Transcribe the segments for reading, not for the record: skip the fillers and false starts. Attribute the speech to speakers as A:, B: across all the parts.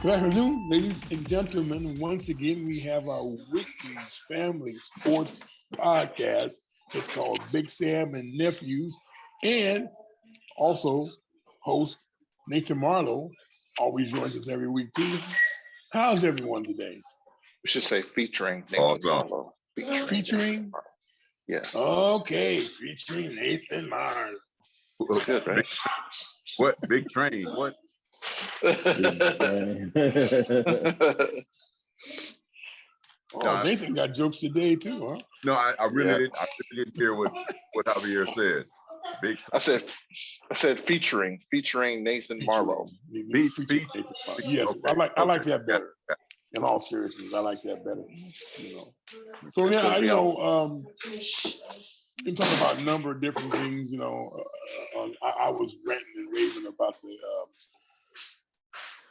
A: Good afternoon, ladies and gentlemen. Once again, we have our weekly family sports podcast. It's called Big Sam and Nephews. And also, host Nathan Marlow always joins us every week, too. How's everyone today?
B: We should say featuring Nathan
C: Awesome.
B: Marlow.
A: Featuring?
B: Yeah.
A: Okay, featuring Nathan Marlow.
B: That's good, right?
C: What? Big train? What?
A: Oh, Nathan got jokes today too, huh?
C: No, I really didn't hear what Javier said. Big.
B: I said featuring Nathan Marlow.
A: Featuring Nathan Marlow. Yes, okay. I like that better. In all seriousness, I like that better. You know. So yeah, you know, you can talk about a number of different things. You know, I was ranting and raving about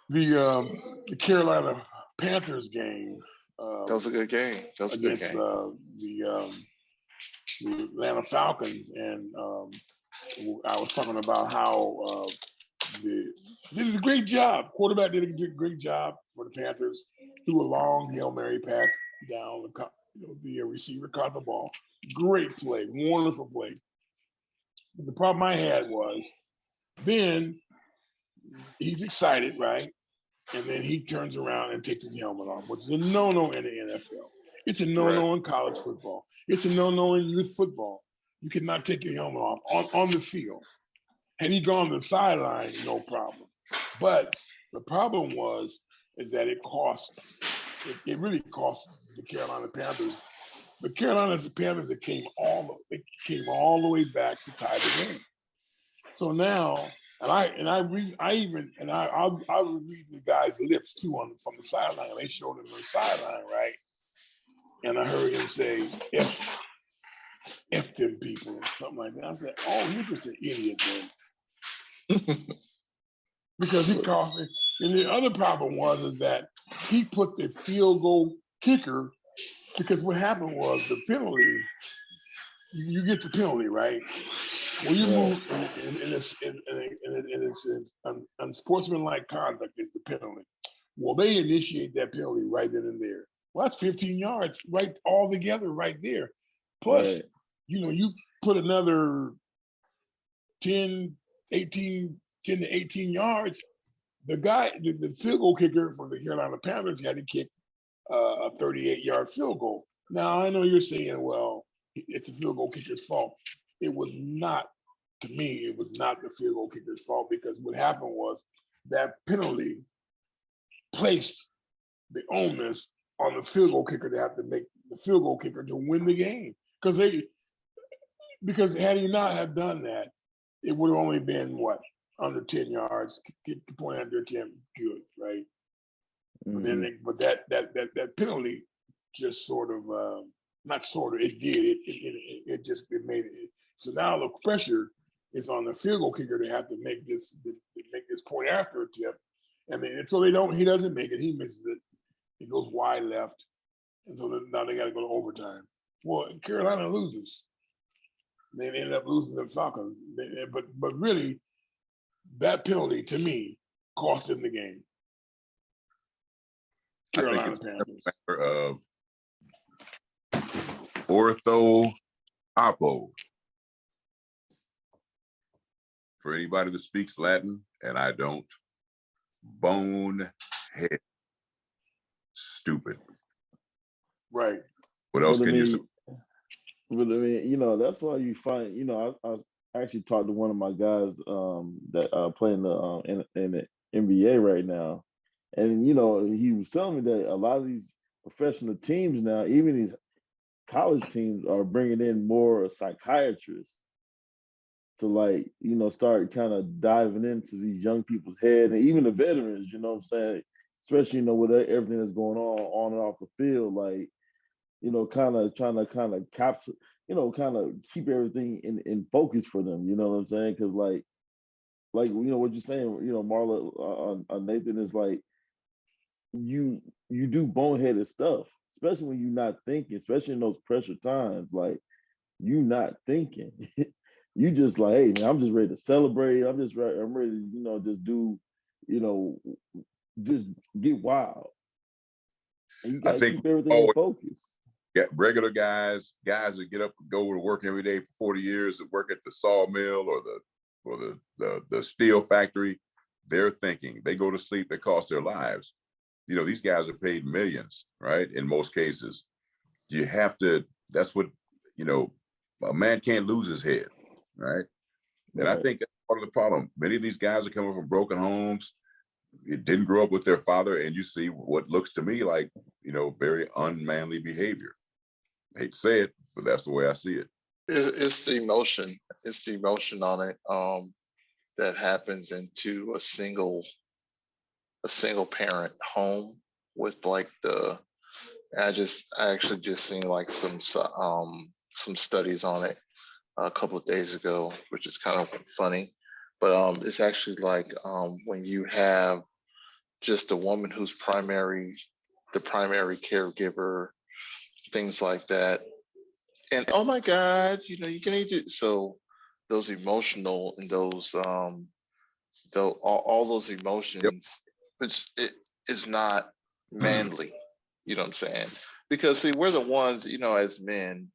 A: the Carolina Panthers game.
B: That was a good game. That was
A: against
B: a good game.
A: The Atlanta Falcons, and I was talking about how they did a great job. Quarterback did a great job for the Panthers. Threw a long Hail Mary pass down. The receiver caught the ball. Great play, wonderful play. But the problem I had was then he's excited, right? And then he turns around and takes his helmet off, which is a no-no in the NFL. It's a no-no in college football. It's a no-no in youth football. You cannot take your helmet off on the field. Had he gone to the sideline, no problem. But the problem is that it really cost the Carolina Panthers. The Carolina Panthers that came all the way back to tie the game. So now, I'll read the guy's lips too from the sideline. They showed him on the sideline, right? And I heard him say, F them people, something like that. I said, oh, you're just an idiot, man. Because he cost it. And the other problem is that he put the field goal kicker, because what happened was the penalty, you get the penalty, right? When you move, and it's unsportsmanlike conduct is the penalty. Well, they initiate that penalty right then and there. Well, that's 15 yards right all together right there. Plus, you put another 10 to 18 yards. The guy, the field goal kicker for the Carolina Panthers had to kick a 38-yard field goal. Now, I know you're saying, well, it's a field goal kicker's fault. It was not, to me, it was not the field goal kicker's fault, because what happened was that penalty placed the onus on the field goal kicker to have to make the field goal kicker to win the game. Because had he not have done that, it would have only been under 10 yards, get the point under 10, good, right? Mm-hmm. But that penalty just sort of, not sort of, it did. It made it. So now the pressure is on the field goal kicker to have to make this point after a tip, and so he doesn't make it. He misses it. He goes wide left, and so now they got to go to overtime. Well, Carolina loses. They ended up losing the Falcons, but really, that penalty to me cost them the game. Carolina
C: I think
A: Panthers.
C: It's a matter of ortho oppo. For anybody that speaks Latin, and I don't, bonehead, stupid.
A: Right.
C: What else can you say?
D: But I mean, that's why you find, I actually talked to one of my guys that play in the NBA right now, and he was telling me that a lot of these professional teams now, even these college teams, are bringing in more psychiatrists to start kind of diving into these young people's head, and even the veterans, you know what I'm saying? Especially, with everything that's going on and off the field, kind of trying to capture, kind of keep everything in focus for them, you know what I'm saying? Because what you're saying, Marla, Nathan, is you do boneheaded stuff, especially when you're not thinking, especially in those pressure times, you not thinking. You just hey man, I'm just ready to celebrate. I'm ready to, just do, just get wild. And you
C: I
D: got to
C: think
D: keep everything in focus.
C: regular guys that get up and go to work every day for 40 years, that work at the sawmill or the steel factory, they're thinking, they go to sleep, they cost their lives. You know, these guys are paid millions, right? In most cases, you have to, that's what, you know, a man can't lose his head, right? And I think that's part of the problem. Many of these guys are coming from broken homes. It didn't grow up with their father, and you see what looks to me like, you know, very unmanly behavior. I hate to say it, but that's the way I see it.
B: It's the emotion. It's the emotion on it that happens into a single parent home with like I actually just seen like some studies on it a couple of days ago, which is kind of funny. But it's actually like when you have just a woman who's the primary caregiver, things like that. And oh my God, you know, you can eat it. So those emotional and those all those
C: Yep.
B: emotions, it is not manly. You know what I'm saying? Because see, we're the ones, you know, as men,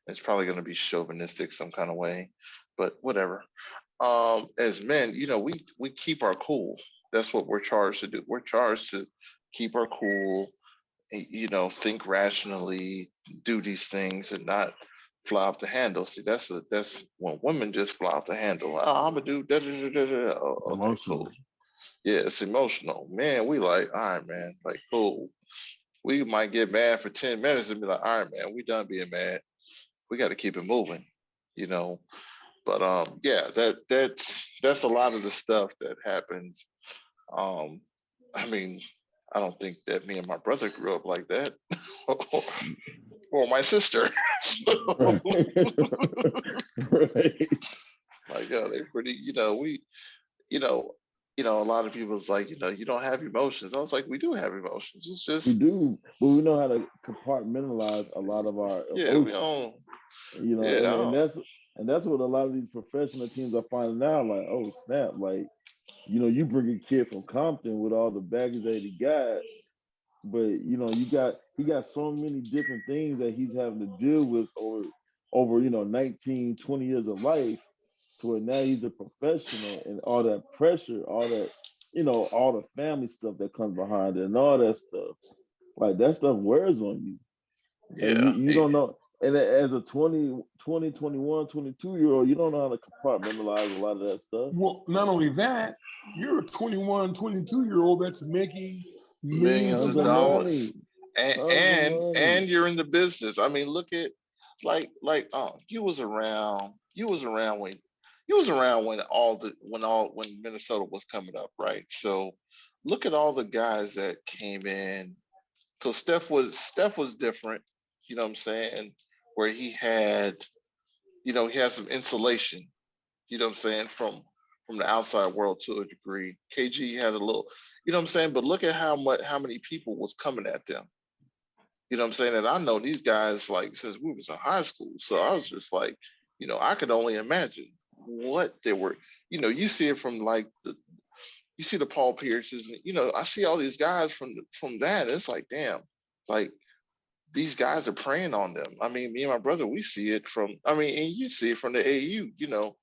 B: it's probably going to be chauvinistic some kind of way, but whatever. As men, you know, we keep our cool. That's what we're charged to do. We're charged to keep our cool, you know, think rationally, do these things, and not fly off the handle. See, that's when women just fly off the handle. Oh, I'm gonna do da da da da da. Oh, okay, cool.
D: Emotional.
B: Yeah, it's emotional. Man, we like, all right, man, like cool. We might get mad for 10 minutes and be like, all right, man, we done being mad. We got to keep it moving, you know. But yeah, that's a lot of the stuff that happens. Um, I mean, I don't think that me and my brother grew up like that, or my sister.
D: Right. Right.
B: Like, yeah, they're pretty. You know, you know, a lot of people's like, you know, you don't have emotions. I was like, we do have emotions. It's
D: We
B: just,
D: do, but we know how to compartmentalize a lot of our
B: yeah, we
D: emotions.
B: don't.
D: You know,
B: Yeah, I
D: and
B: don't.
D: that's what a lot of these professional teams are finding out. Like, oh snap! Like, you know, you bring a kid from Compton with all the baggage that he got, but you know, he got so many different things that he's having to deal with over 19, 20 years of life, to where now he's a professional, and all that pressure, all that, all the family stuff that comes behind it and all that stuff. Like that stuff wears on you. And
B: Yeah,
D: you don't know. And as a 22 year old, you don't know how to compartmentalize a lot of that stuff.
A: Well, not only that, you're a 21, 22-year-old that's making millions
B: millions
A: of
D: Tons
B: of
D: of
A: dollars.
B: dollars,
D: money. Tons of money.
B: and you're in the business. I mean, look at you was around. You was around when Minnesota was coming up, right? So look at all the guys that came in. So Steph was different. You know what I'm saying? Where he had some insulation, you know what I'm saying, from the outside world to a degree. KG had a little, you know what I'm saying, but look at how many people was coming at them. You know what I'm saying? And I know these guys like since we was in high school. So I was just like, you know, I could only imagine what they were, you know, you see it from like you see the Paul Pierces, and you know, I see all these guys from that. And it's like, damn, like these guys are preying on them. I mean, me and my brother, we see it from, I mean, and you see it from the AU, you know,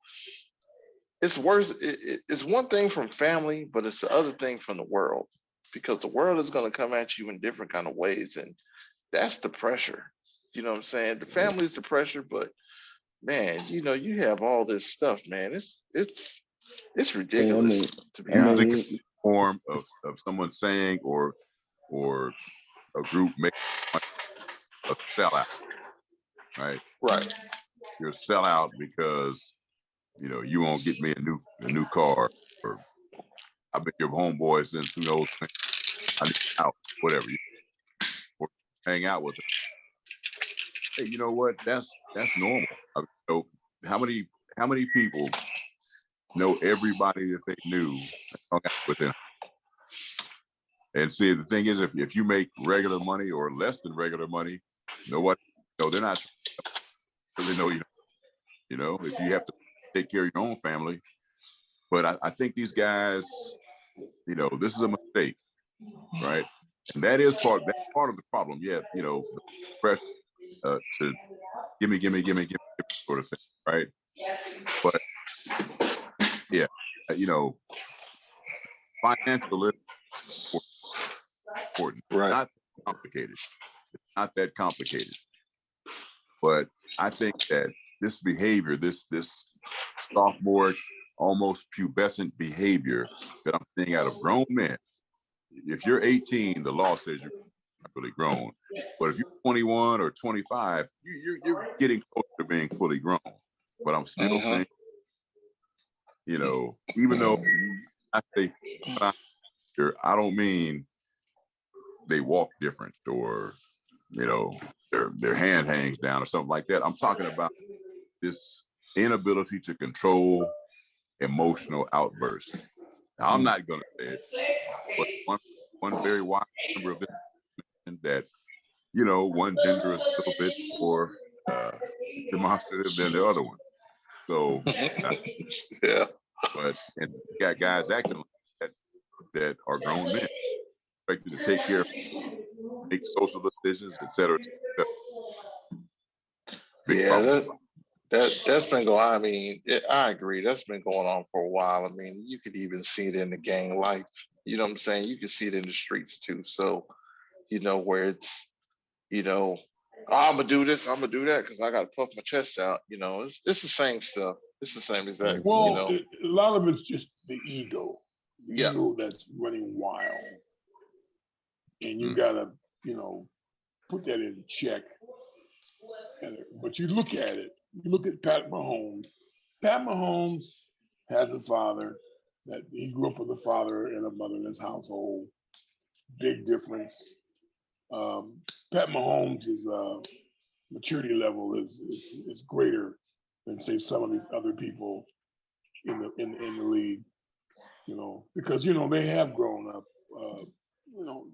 B: it's worse. It's one thing from family, but it's the other thing from the world, because the world is going to come at you in different kind of ways, and that's the pressure. You know what I'm saying? The family is the pressure, but man, you know, you have all this stuff, man. It's
D: And
B: ridiculous, to be
D: I
C: Usually
B: honest.
D: mean,
C: form of someone saying or a group making a sellout, right?
B: Right.
C: You're a sellout because you know you won't get me a new car, or I've been your homeboy since who knows when. I need out, whatever. You or hang out with them. Hey, you know what? That's normal. I mean, you know, how many people know everybody that they knew and hung out with them? And see, the thing is, if you make regular money or less than regular money, nobody, no, they're not, because they know you. You know, if you have to take care of your own family. But I think these guys, you know, this is a mistake. right? And that's part of the problem. Yeah, the pressure to give me sort of thing, right? But yeah, you know, financial is important.
B: Right.
C: Not complicated. It's not that complicated. But I think that this behavior, this sophomore, almost pubescent behavior that I'm seeing out of grown men. If you're 18, the law says you're not really grown. But if you're 21 or 25, you're getting close to being fully grown. But I'm still saying, even though I say I don't mean they walk different or their hand hangs down or something like that. I'm talking about this inability to control emotional outbursts. Now, I'm not going to say it, but one very wise member of this that one gender is a little bit more demonstrative than the other one. So
B: yeah.
C: But and you got guys acting like that are grown men, expected to take care of, make social decisions, et cetera, et cetera. Big problem.
B: That's been going. I mean, I agree. That's been going on for a while. I mean, you could even see it in the gang life. You know what I'm saying? You can see it in the streets too. So, where it's, oh, I'm gonna do this, I'm gonna do that because I gotta puff my chest out. It's the same stuff. It's the same exact.
A: Well, a lot of it's just the ego. The
B: Yeah.
A: ego that's running wild, and you gotta, put that in check. But you look at it. You look at Pat Mahomes. Pat Mahomes has a father that he grew up with a father and a mother in his household. Big difference. Pat Mahomes' maturity level is greater than say some of these other people in the league. Because they have grown up.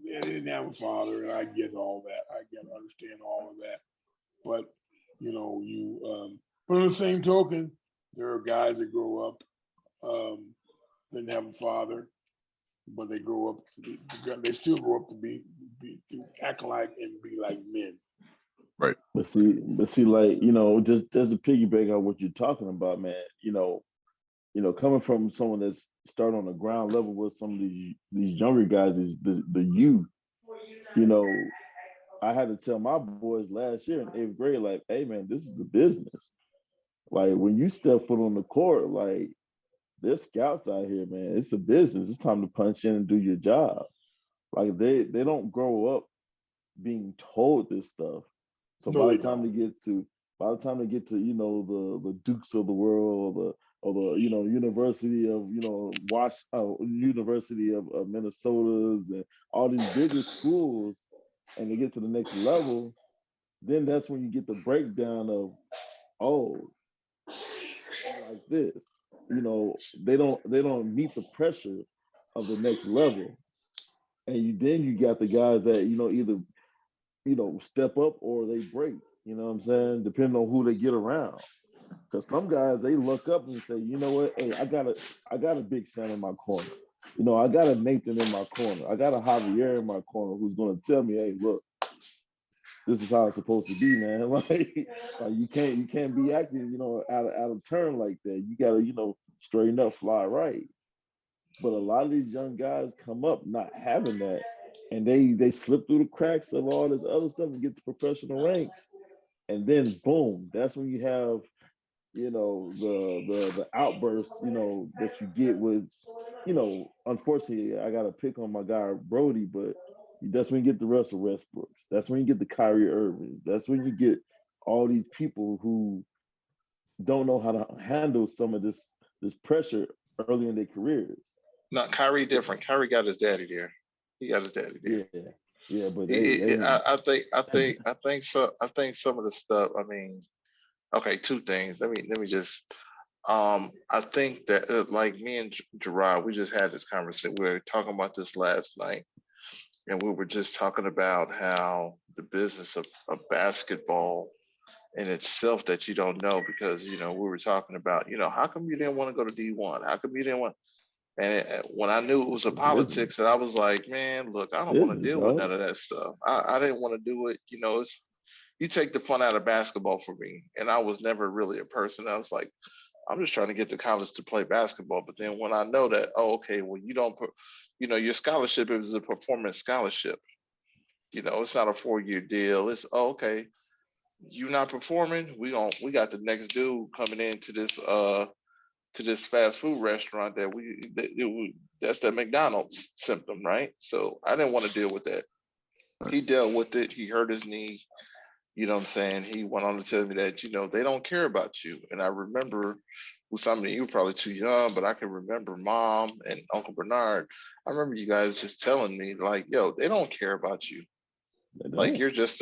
A: They didn't have a father, and I get all that. I understand all of that. But but on the same token, there are guys that grow up, didn't have a father, but they grow up they still grow up to act like and be like men.
C: Right.
D: But see, like, just to piggyback on what you're talking about, man, coming from someone that's started on the ground level with some of these younger guys, is the youth, I had to tell my boys last year in 8th grade, like, hey man, this is a business. Like when you step foot on the court, like there's scouts out here, man. It's a business. It's time to punch in and do your job. Like they don't grow up being told this stuff. So
A: No,
D: by the time they get to the Dukes of the world or the University of University of Minnesota's and all these bigger schools, and they get to the next level, then that's when you get the breakdown of, oh, like this. They don't meet the pressure of the next level. And then you got the guys that, either, step up or they break, you know what I'm saying? Depending on who they get around. Because some guys, they look up and say, you know what, hey, I got a Big Sam in my corner. I got a Nathan in my corner. I got a Javier in my corner who's going to tell me, hey, look, this is how it's supposed to be, man. Like you can't be acting, out of turn like that. You gotta, straighten up, fly right. But a lot of these young guys come up not having that, and they slip through the cracks of all this other stuff and get to professional ranks, and then boom, that's when you have, the outbursts, that you get with, unfortunately, I gotta pick on my guy Brody, but that's when you get the Russell Westbrooks. That's when you get the Kyrie Irving. That's when you get all these people who don't know how to handle some of this pressure early in their careers.
B: Not Kyrie different. Kyrie got his daddy there. He got his daddy there.
D: Yeah, but
B: I think so. I think some of the stuff. I mean, okay, two things. Let me just. I think that like me and Gerard, we just had this conversation. We were talking about this last night, and we were just talking about how the business of basketball in itself that you don't know, because we were talking about, how come you didn't want to go to D1? How come you didn't want? And when I knew it was a politics, and I was like, man, look, I don't want to
D: Business,
B: deal with
D: dog.
B: none of that stuff. I didn't want to do it. You know, it's you take the fun out of basketball for me. And I was never really a person. I was like, I'm just trying to get to college to play basketball. But then when I know that, oh, okay, well, you don't, you know, your scholarship is a performance scholarship. You know, it's not a 4-year deal. It's oh, okay, you not performing. We got the next dude coming into this to this fast food restaurant that's that McDonald's symptom, right? So I didn't want to deal with that. He dealt with it. He hurt his knee. You know what I'm saying? He went on to tell me that, you know, they don't care about you. And I remember with somebody, you were probably too young, but I can remember Mom and Uncle Bernard. I remember you guys just telling me, like, yo, they don't care about you. Like you're just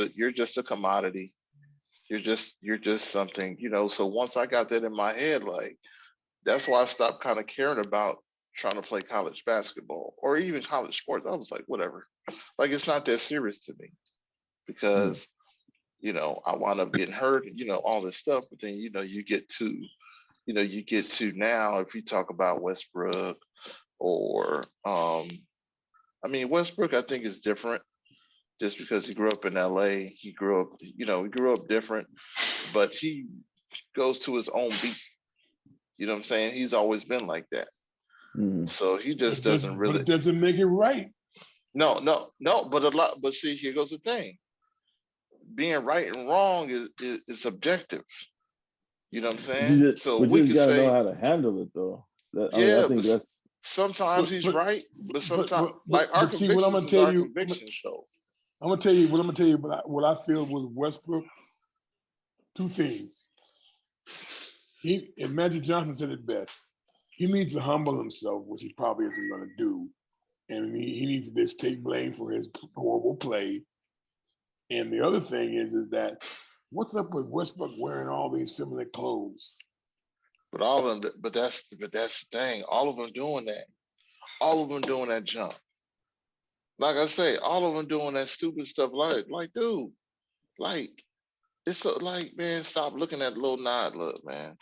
B: a commodity. You're just something, you know. So once I got that in my head, like that's why I stopped kind of caring about trying to play college basketball or even college sports. I was like, whatever. Like it's not that serious to me because you know, I wound up getting hurt, you know, all this stuff. But then, you know, you get to now, if you talk about Westbrook or, I mean, Westbrook, I think is different just because he grew up in LA. He grew up, you know, he grew up different, but he goes to his own beat. You know what I'm saying? He's always been like that. So he just doesn't really.
A: But it doesn't make it right.
B: No. But see, here goes the thing. Being right and wrong is subjective. You know what I'm saying? So
D: We
B: we
D: just
B: could
D: gotta know
B: say,
D: how to handle it, though. I mean, I
B: yeah,
D: think
B: but
D: that's
B: sometimes he's right, but sometimes like our
A: see what I'm
B: convictions
A: gonna
B: is
A: tell
B: our
A: you.
B: convictions, though.
A: I'm gonna tell you what I'm gonna tell you. What I feel with Westbrook. Two things. And Magic Johnson said it best. He needs to humble himself, which he probably isn't going to do, and he needs to just take blame for his horrible play. And the other thing is that what's up with Westbrook wearing all these feminine clothes?
B: But all of them, but that's the thing. All of them doing that. All of them doing that jump. Like I say, all of them doing that stupid stuff. Like, dude, like it's so, like, man, stop looking at little nod, look, man.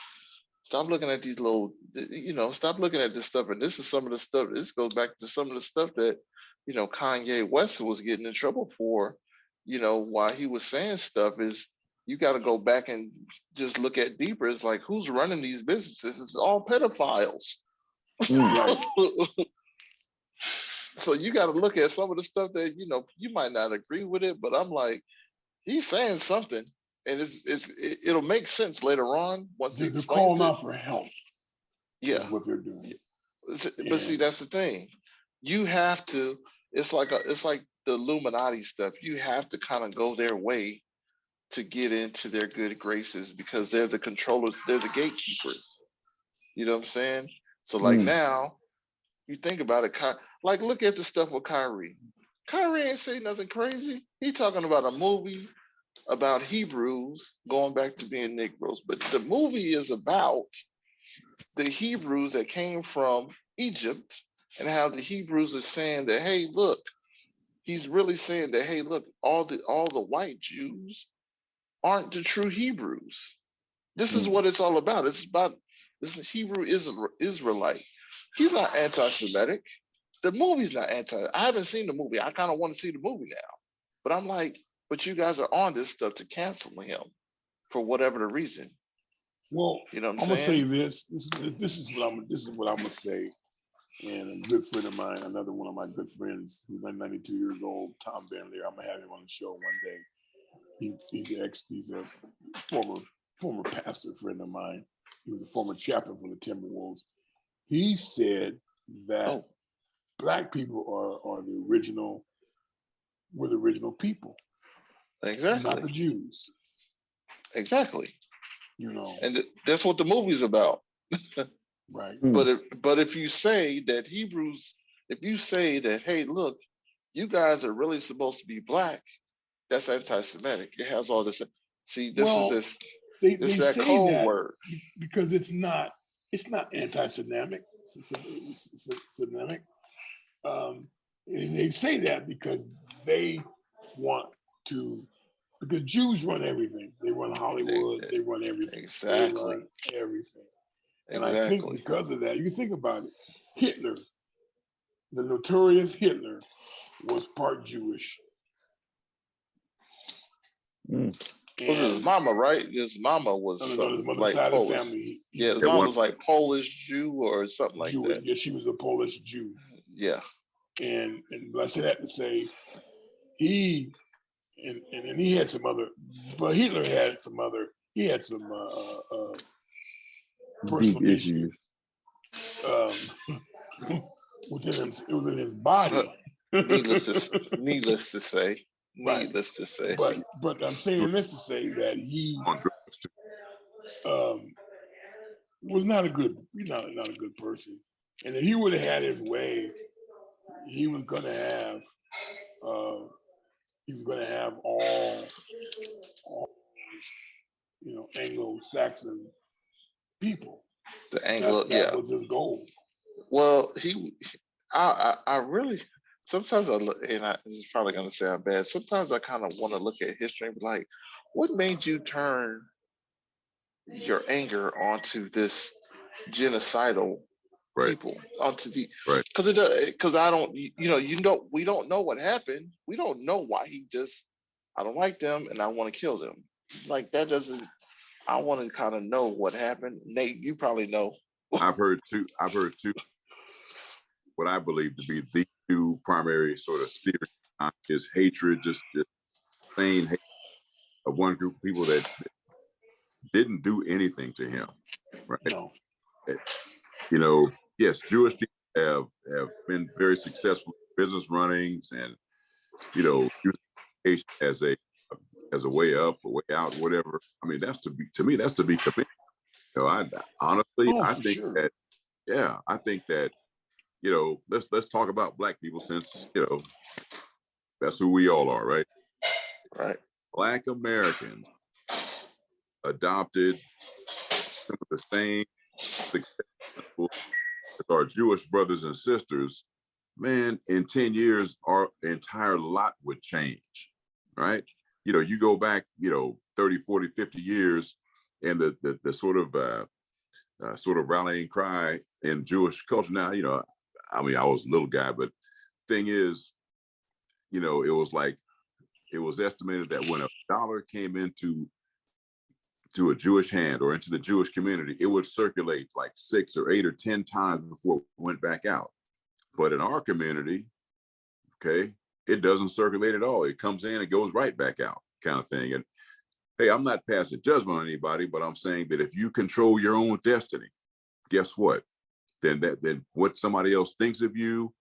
B: Stop looking at these little, you know, stop looking at this stuff. And this is some of the stuff. This goes back to some of the stuff that, you know, Kanye West was getting in trouble for. You know, why he was saying stuff is you got to go back and just look at deeper. It's like who's running these businesses? It's all pedophiles.
A: Right.
B: So you got to look at some of the stuff that you know you might not agree with it, but I'm like, he's saying something, and it'll make sense later on once he
A: They're
B: explains
A: calling
B: it.
A: out for help.
B: Yeah,
A: Is what they're doing.
B: but see, that's the thing. You have to. It's like the Illuminati stuff. You have to kind of go their way to get into their good graces because they're the controllers. They're the gatekeepers. You know what I'm saying? So like now, you think about it. Like look at the stuff with Kyrie. Kyrie ain't say nothing crazy. He talking about a movie about Hebrews going back to being Negroes, but the movie is about the Hebrews that came from Egypt and how the Hebrews are saying that, hey, look, he's really saying that, hey, look, all the white Jews aren't the true Hebrews. This is what it's all about. It's about this Hebrew Israelite. He's not anti-Semitic. The movie's not anti. I haven't seen the movie. I kind of want to see the movie now, but I'm like, but you guys are on this stuff to cancel him for whatever the reason.
A: Well,
B: you know what
A: I'm
B: I'm
A: gonna
B: saying?
A: say this. This is what I'm gonna say. And a good friend of mine, another one of my good friends, who's like 92 years old, Tom Bentley. I'm gonna have him on the show one day. He's a former pastor friend of mine. He was a former chaplain for the Timberwolves. He said that Black people are the original, were the original people,
B: Exactly.
A: not the Jews.
B: Exactly.
A: You know,
B: and that's what the movie's about.
A: right?
B: But if you say that Hebrews, if you say that, hey, look, you guys are really supposed to be Black, that's anti-Semitic. It has all this. See, this is this.
A: They
B: This is that
A: say
B: code
A: that
B: word
A: because it's not anti-Semitic. It's Semitic. They say that because they want to, because Jews run everything. They run Hollywood. They run everything.
B: Exactly.
A: They run everything. And I think
B: Exactly.
A: because of that, you think about it. Hitler, the notorious Hitler, was part Jewish.
D: Mm.
B: Was his mama, right? His mama was
A: his
B: something
A: mother's
B: like
A: side of the
B: Polish.
A: family.
B: Yeah, his mom was like Polish Jew or something like
A: Jewish.
B: that.
A: Yeah, she was a Polish Jew.
B: Yeah.
A: And I say that to say he and he had some other, but Hitler had some other. He had some personal
D: Deep
A: issues within his body.
B: Needless to say.
A: Right.
B: Needless to say.
A: But I'm saying this to say that he was not a good person, and if he would have had his way, he was going to have all Anglo-Saxon people.
B: The Anglo,
A: that was his goal.
B: Well, I really sometimes I look, and this is probably going to sound bad. Sometimes I kind of want to look at history and be like, what made you turn your anger onto this genocidal people, onto the because I don't, we don't know what happened. We don't know why he just, I don't like them and I want to kill them. Like that doesn't. I want to kind of know what happened. Nate, you probably know.
C: I've heard two. What I believe to be the two primary sort of theories is hatred, just insane hate of one group of people that didn't do anything to him, right? No. Yes, Jewish people have been very successful in business runnings and use education as a way up or way out, whatever. I mean, that's to me that's to be committed. I honestly, I think that, I think that, let's talk about Black people, since that's who we all are, right?
B: Right.
C: Black Americans adopted some of the same successful as our Jewish brothers and sisters. Man, in 10 years, our entire lot would change, right? You go back, 30, 40, 50 years, and the sort of rallying cry in Jewish culture. Now, I mean, I was a little guy, but thing is, it was estimated that when a dollar came into a Jewish hand or into the Jewish community, it would circulate like 6 or 8 or 10 times before it went back out. But in our community, okay, it doesn't circulate at all. It comes in, it goes right back out, kind of thing. And hey, I'm not passing judgment on anybody, but I'm saying that if you control your own destiny, guess what? Then what somebody else thinks of you,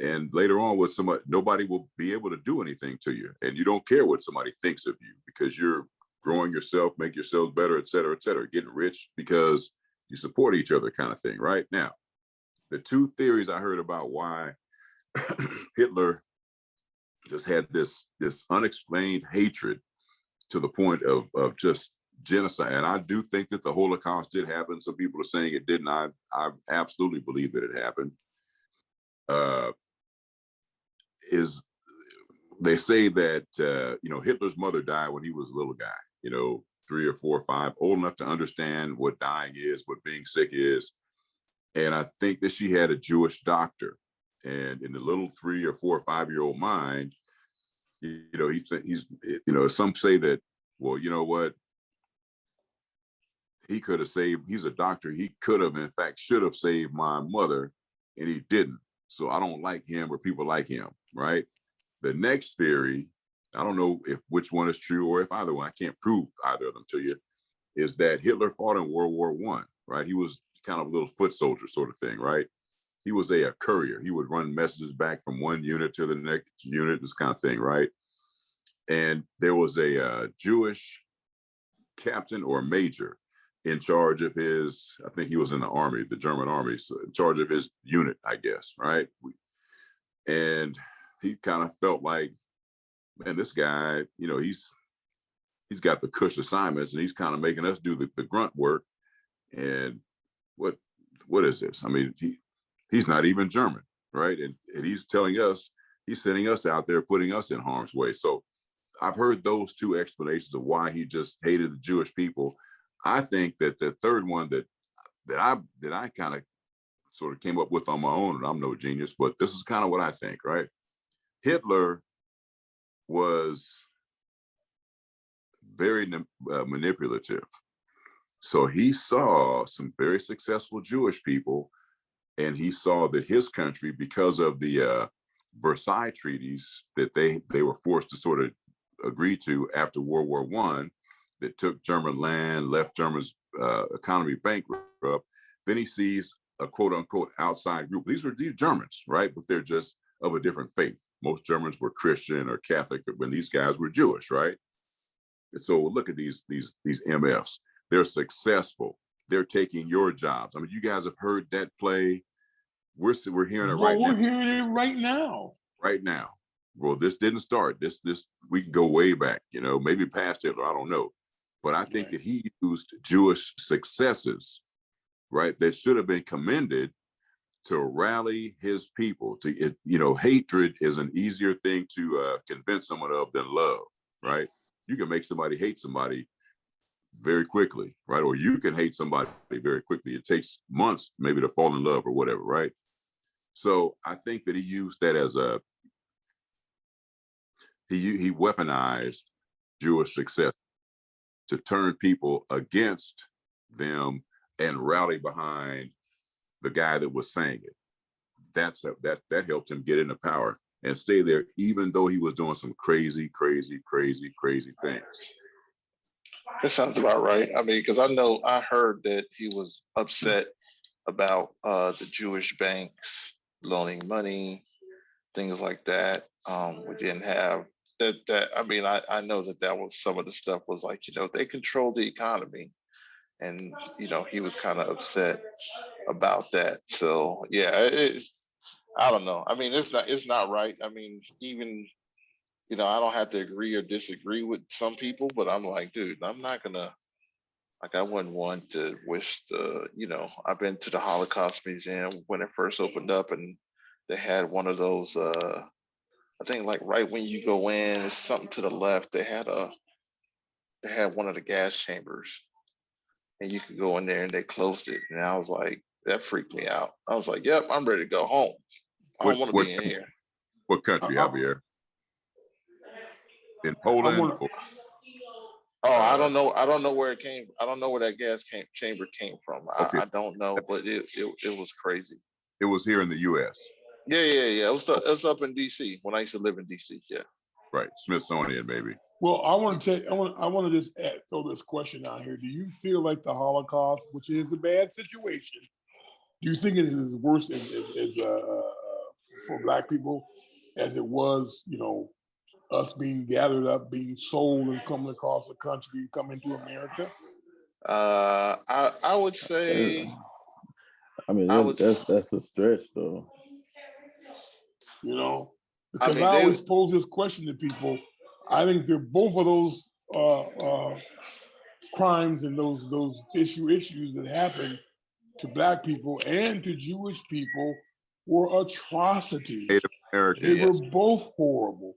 C: and later on nobody will be able to do anything to you. And you don't care what somebody thinks of you because you're growing yourself, make yourselves better, et cetera, getting rich because you support each other, kind of thing. Right now, the two theories I heard about why Hitler just had this unexplained hatred to the point of just genocide. And I do think that the Holocaust did happen. Some people are saying it didn't. I absolutely believe that it happened. They say that Hitler's mother died when he was a little guy, 3 or 4 or 5, old enough to understand what dying is, what being sick is. And I think that she had a Jewish doctor, and in the little 3 or 4 or 5-year-old mind, some say that, well, you know what? He could have saved, he's a doctor. He could have, in fact, should have saved my mother, and he didn't. So I don't like him or people like him, right? The next theory, I don't know which one is true or if either one, I can't prove either of them to you, is that Hitler fought in World War I, right? He was kind of a little foot soldier sort of thing, right? He was a courier. He would run messages back from one unit to the next unit, this kind of thing, right? And there was a Jewish captain or major in charge of his, I think he was in the army, the German army, so in charge of his unit, I guess, right? And he kind of felt like, man, this guy, he's got the cush assignments and he's kind of making us do the grunt work. And what is this? I mean, he's not even German, right? And he's telling us, he's sending us out there, putting us in harm's way. So I've heard those two explanations of why he just hated the Jewish people. I think that the third one that I kind of sort of came up with on my own, and I'm no genius, but this is kind of what I think, right? Hitler was very manipulative. So he saw some very successful Jewish people, and he saw that his country, because of the Versailles treaties that they were forced to sort of agree to after World War I, that took German land, left Germany's economy bankrupt. Then he sees a quote unquote outside group. These are these Germans, right? But they're just of a different faith. Most Germans were Christian or Catholic, when these guys were Jewish, right? And so look at these MFs. They're successful. They're taking your jobs. I mean, you guys have heard that play. We're hearing it right now.
A: We're hearing it right now.
C: Right now. Well, this didn't start. This we can go way back, you know, maybe past Hitler, I don't know. But I think that he used Jewish successes, right, that should have been commended, to rally his people. You know, hatred is an easier thing to convince someone of than love, right? You can make somebody hate somebody very quickly, right? Or you can hate somebody very quickly. It takes months maybe to fall in love or whatever, right? So I think that he used that as he weaponized Jewish success to turn people against them and rally behind the guy that was saying it. That helped him get into power and stay there, even though he was doing some crazy things.
B: That sounds about right. I mean, because I heard that he was upset about the Jewish banks loaning money, things like that. We didn't have that. I mean, I know that was some of the stuff was like, you know, they control the economy, and you know, he was kind of upset about that. So yeah, I don't know. I mean, it's not right. I mean, even, you know, I don't have to agree or disagree with some people, but I'm like, dude, I'm not gonna, like, I wouldn't want to wish you know, I've been to the Holocaust Museum when it first opened up, and they had one of those, I think like right when you go in, it's something to the left, they had one of the gas chambers, and you could go in there, and they closed it. And I was like, that freaked me out. I was like, yep, I'm ready to go home. I don't want to be in here.
C: What country, Javier? In Poland?
B: I don't know. I don't know where it came. I don't know where that chamber came from.
C: Okay.
B: I don't know, but it was crazy.
C: It was here in the U.S.
B: Yeah. It was up in D.C. when I used to live in D.C. Yeah.
C: Right, Smithsonian maybe.
A: Well, I want to just throw this question out here. Do you feel like the Holocaust, which is a bad situation, do you think it is as worse as for Black people as it was, you know, us being gathered up, being sold, and coming across the country, coming to America?
B: I would say.
D: I mean, that's a stretch, though.
A: You know, because I always pose this question to people. I think that both of those crimes and those issues that happened to Black people and to Jewish people were atrocities. They were both horrible.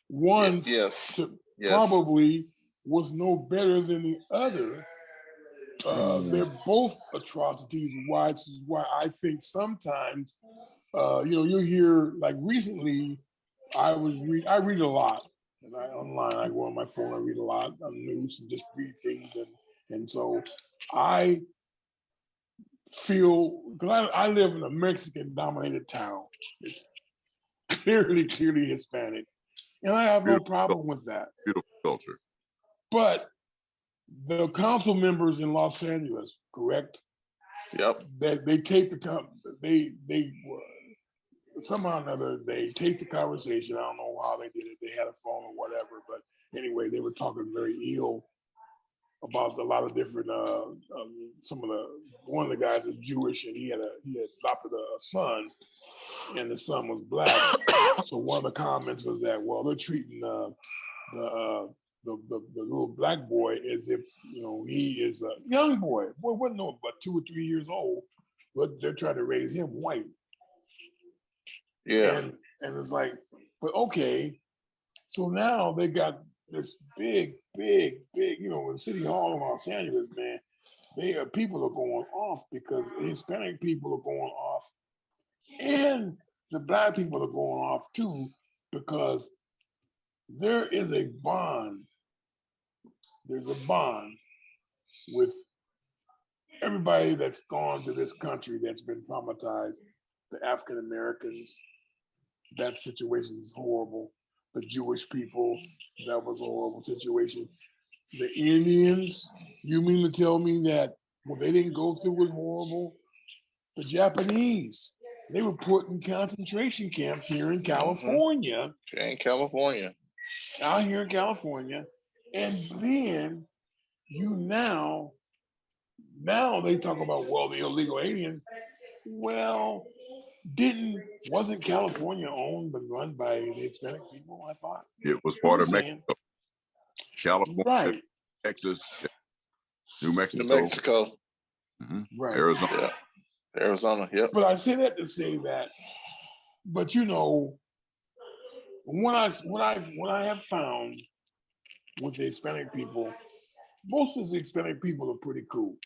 A: One probably was no better than the other. They're both atrocities, which is why I think sometimes, you know, you hear, like recently, I read a lot, and online, I go on my phone, I read a lot on news and just read things, and so I feel, because I live in a Mexican-dominated town. It's clearly Hispanic, and I have no problem with that.
C: Beautiful culture.
A: But the council members in Los Angeles, correct?
B: Yep.
A: They take they somehow or another, they take the conversation. I don't know how they did it. They had a phone or whatever, but anyway, they were talking very ill about a lot of different. One of the guys is Jewish, and he had adopted a son, and the son was Black. So one of the comments was that, well, they're treating the little Black boy as if, you know, he is a young boy. Boy, wasn't no but 2 or 3 years old, but they're trying to raise him white.
B: Yeah.
A: And it's like, but okay, so now they got this big, you know, in City Hall in Los Angeles, man, people are going off because Hispanic people are going off, and the Black people are going off too, because there is a bond. There's a bond with everybody that's gone to this country that's been traumatized. The African Americans, that situation is horrible. The Jewish people, that was a horrible situation. The Indians, you mean to tell me that what they didn't go through was horrible? The Japanese, they were put in concentration camps here in California.
B: In California.
A: Out here in California. And then now they talk about, well, the illegal aliens. Well, wasn't California owned but run by the Hispanic people, I thought?
C: It was part of Mexico. California,
A: right.
C: Texas, New Mexico.
B: New Mexico.
A: Right.
C: Arizona.
B: Yeah. Arizona, yep.
A: But I say that to say that, but you know, what I have found with the Hispanic people, most of the Hispanic people are pretty cool.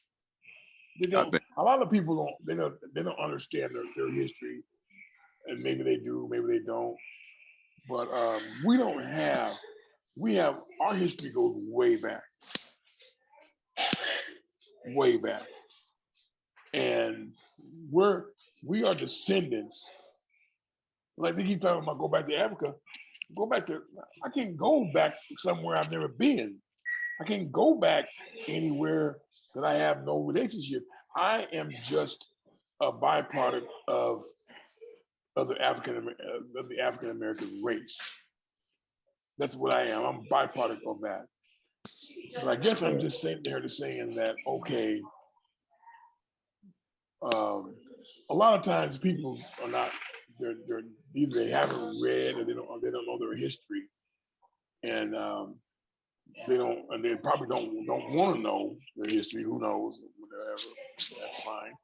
A: They don't. A lot of people don't. They don't understand their history, and maybe they do, maybe they don't. But we don't have. We have our history goes way back, and we are descendants. Like they keep talking about, go back to Africa. I can't go back somewhere I've never been. I can't go back anywhere that I have no relationship. I am just a byproduct of the African American race. That's what I am. I'm a byproduct of that. But I guess I'm just saying that, okay, a lot of times people are not, they're either they haven't read or they don't know their history, and they probably don't want to know their history. Who knows? Whatever, that's fine.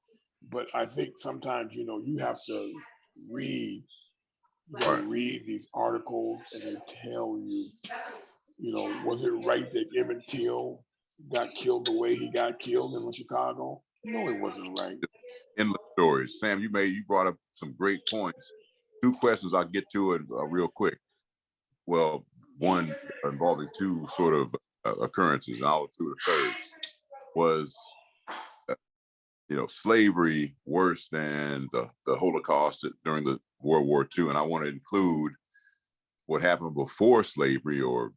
A: But I think sometimes you have to read. You gotta read these articles, and they tell you, was it right that Emmett Till got killed the way he got killed in Chicago? No, it wasn't right.
C: Endless stories. Sam, you brought up some great points. 2 questions, I'll get to it real quick. Well, one involving 2 sort of occurrences, and I'll do the third. Was slavery worse than the Holocaust during the World War II? And I want to include what happened before slavery, or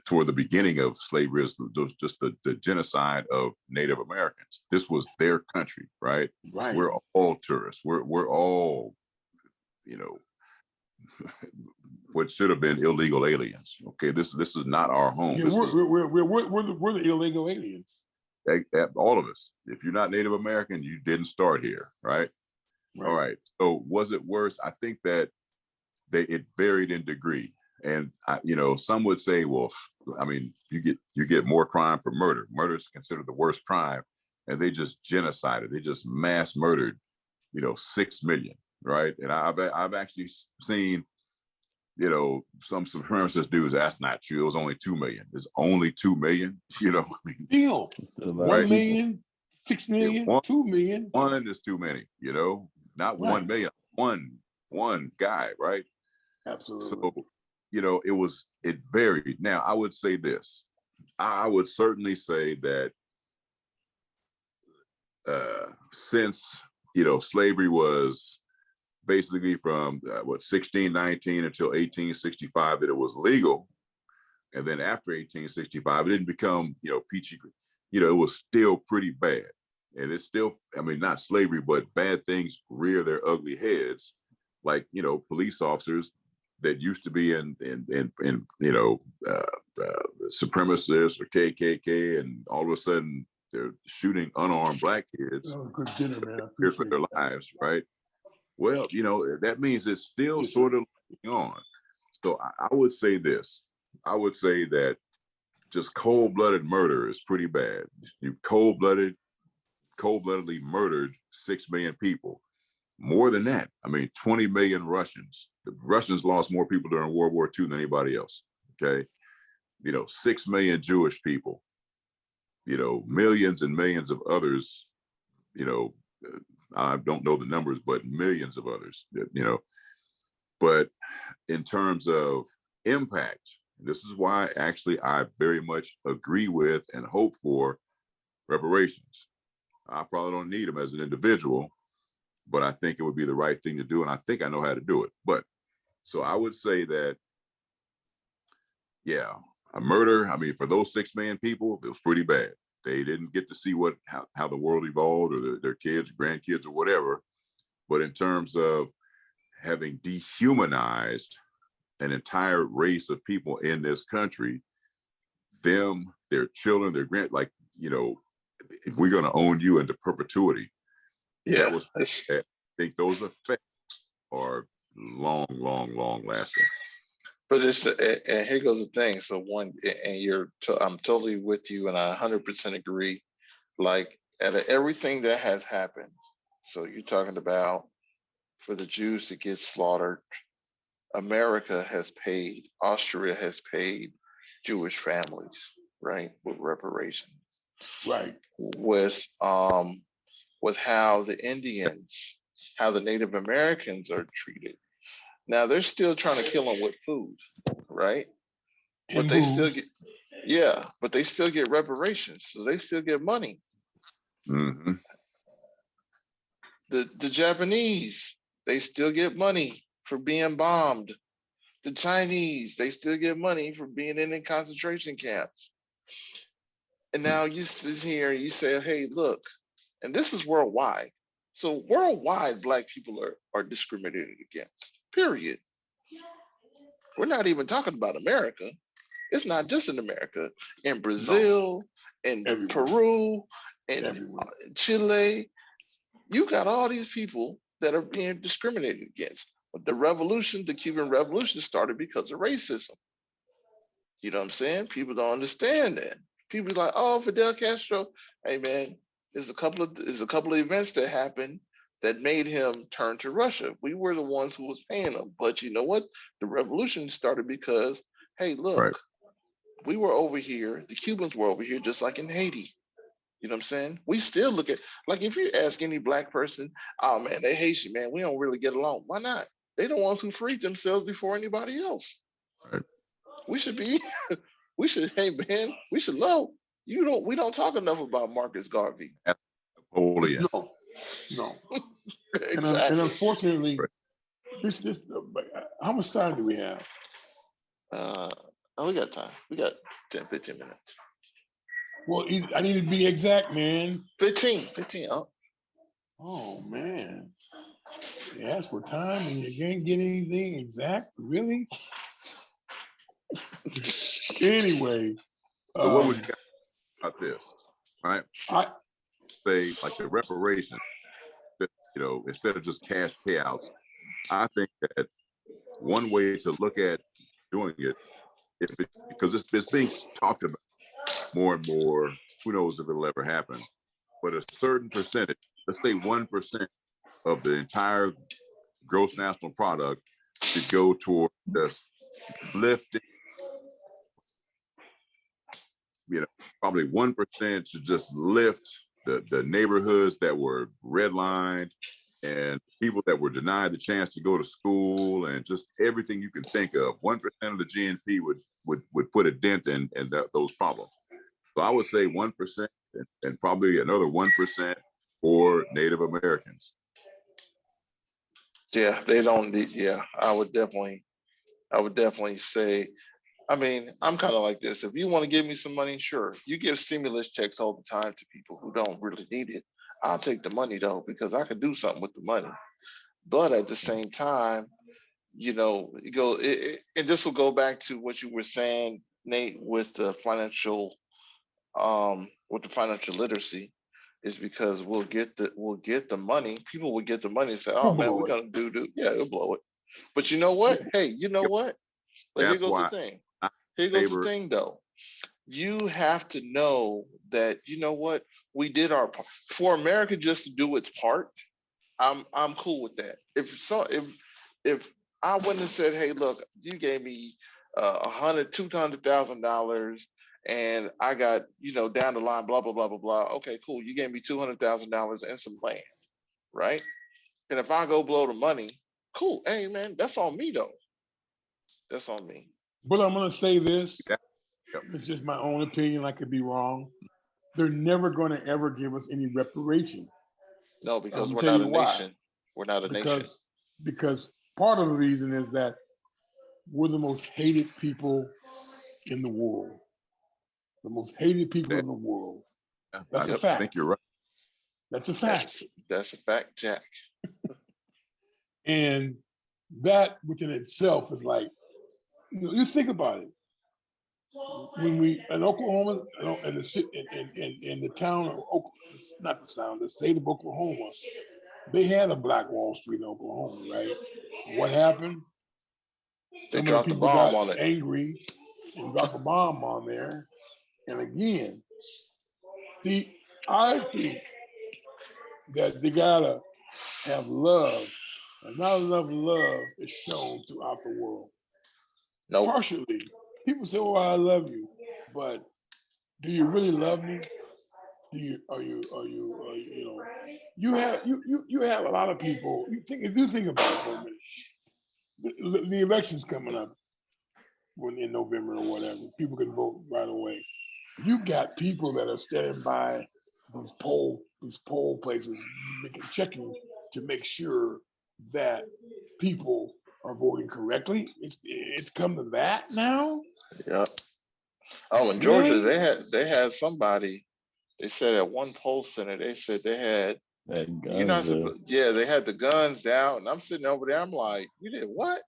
C: toward the beginning of slavery, is just the genocide of Native Americans. This was their country, right?
A: Right.
C: We're all tourists. We're all, what should have been illegal aliens. Okay, this is not our home.
A: Yeah, we're the illegal aliens.
C: All of us. If you're not Native American, you didn't start here, right? All right. So was it worse? I think that it varied in degree, and some would say, well, I mean, you get more crime for murder. Murder is considered the worst crime, and they just genocided. They just mass murdered, 6 million, right? And I've actually seen, some supremacist dudes. That's not true. It was only 2 million. It's only 2 million.
A: Deal.
C: Right?
A: 1 million, 6 million, 2 million.
C: One is too many. Not 1 million. One guy, right?
A: Absolutely.
C: So, it varied. Now, I would say this. I would certainly say that since, slavery was basically from 1619 until 1865 that it was legal. And then after 1865, it didn't become, peachy, it was still pretty bad. And it's still, I mean, not slavery, but bad things rear their ugly heads, like, police officers that used to be in supremacists or KKK, and all of a sudden they're shooting unarmed Black kids
A: good dinner, man.
C: Fear for their lives, right? Well, that means it's still sort of going on. So I would say this. I would say that just cold-blooded murder is pretty bad. You cold-bloodedly murdered 6 million people. More than that, I mean, 20 million Russians. The Russians lost more people during World War II than anybody else, okay? 6 million Jewish people. millions and millions of others, I don't know the numbers, but millions of others, but in terms of impact, this is why actually I very much agree with and hope for reparations. I probably don't need them as an individual, but I think it would be the right thing to do. And I think I know how to do it. But so I would say that, yeah, a murder, I mean, for those 6 million people, it was pretty bad. They didn't get to see how the world evolved, or their kids, grandkids, or whatever. But in terms of having dehumanized an entire race of people in this country, them, their children, if we're going to own you into perpetuity,
B: Yeah,
C: I think those effects are long, long, long lasting.
B: but and here goes the thing. So I'm totally with you, and I 100% agree. Like, out of everything that has happened, so you're talking about for the Jews to get slaughtered, America has paid, Austria has paid Jewish families, right, with reparations.
A: Right.
B: With how the Indians, how the Native Americans are treated. Now they're still trying to kill them with food, right?
A: And
B: But they still
A: booze.
B: but they still get reparations, so they still get money.
C: Mm-hmm.
B: The Japanese, they still get money for being bombed. The Chinese, they still get money for being in concentration camps. And now you sit here and you say, hey, look, and this is worldwide. So worldwide, Black people are discriminated against, period. We're not even talking about America. It's not just in America. In
A: No.
B: Brazil, in
A: Everywhere.
B: Peru, in
A: Everywhere.
B: Chile, you got all these people that are being discriminated against. But the Cuban Revolution started because of racism. You know what I'm saying? People don't understand that. People be like, "Oh, Fidel Castro." Hey, man, there's a couple of events that happened that made him turn to Russia. We were the ones who was paying him. But you know what? The revolution started because, hey, look,
C: Right.
B: we were over here. The Cubans were over here, just like in Haiti. You know what I'm saying? We still look at, like, if you ask any Black person, oh man, they Haitian, man, we don't really get along. Why not? They the ones who freed themselves before anybody else.
C: Right.
B: We should be, hey man, we should love. We don't talk enough about Marcus Garvey.
C: Napoleon.
A: No. No. And
B: Exactly.
A: unfortunately,
C: Right.
A: this how much time do we have?
B: Uh, we got time. We got 10, 15 minutes.
A: Well, I need to be exact, man.
B: 15.
A: Oh man. You ask for time and you can't get anything exact, really? Anyway,
C: So what would you got about this? Right?
A: I
C: Say like the reparations, instead of just cash payouts, I think that one way to look at doing it, because it's being talked about more and more, who knows if it'll ever happen, but a certain percentage, let's say 1% of the entire gross national product should go toward just lifting, probably 1% should just lift the neighborhoods that were redlined and people that were denied the chance to go to school, and just everything you can think of. 1% of the GNP would put a dent in those problems. So I would say 1% and probably another 1% for Native Americans.
B: Yeah, they don't need. Yeah, I would definitely say. I mean, I'm kind of like this. If you want to give me some money, sure. You give stimulus checks all the time to people who don't really need it. I'll take the money though, because I could do something with the money. But at the same time, and this will go back to what you were saying, Nate, with the financial literacy, is because we'll get the money. People will get the money and say, "Oh
A: will
B: man,
A: blow
B: we're
A: it.
B: gonna yeah, it'll blow it." But you know what? Hey, you know what? But here
C: That's
B: goes the
C: why
B: thing.
C: I
B: Here goes the
C: favor.
B: thing, though. You have to know that, you know what, we did our part. For America just to do its part, I'm cool with that. If I wouldn't have said, hey, look, you gave me $200,000, and I got, down the line, blah blah blah blah blah. Okay, cool. You gave me $200,000 and some land, right? And if I go blow the money, cool. Hey man, that's on me though. That's on me.
A: But I'm gonna say this.
C: Yeah. Yep.
A: It's just my own opinion. I could be wrong. They're never going to ever give us any reparation.
B: No, because we're
A: tell
B: not
A: you
B: a
A: why.
B: nation. We're not a nation.
A: Because part of the reason is that we're the most hated people in the world. The most hated people in the world. That's a fact.
C: I think you're right.
A: That's a fact.
B: That's a fact, Jack.
A: And that within itself is like, you think about it. When we in Oklahoma, in the town of Oklahoma, not the town, the state of Oklahoma, they had a Black Wall Street in Oklahoma, right? What happened?
B: They dropped the bomb on it.
A: Angry and dropped a bomb on there. And again, see, I think that they gotta have love, and not enough love is shown throughout the world.
B: No.
A: Partially, people say, "Oh, I love you," but do you really love me? Do you? Are you? You have a lot of people. If you think about it for a minute, the election's coming up in November or whatever. People can vote right away. You got people that are standing by these poll places, checking to make sure that people are voting correctly. It's come to that now.
B: Yeah. Oh, in Georgia, they had somebody. They said at one poll center, they said they had. They had the guns down, and I'm sitting over there. I'm like, you did what?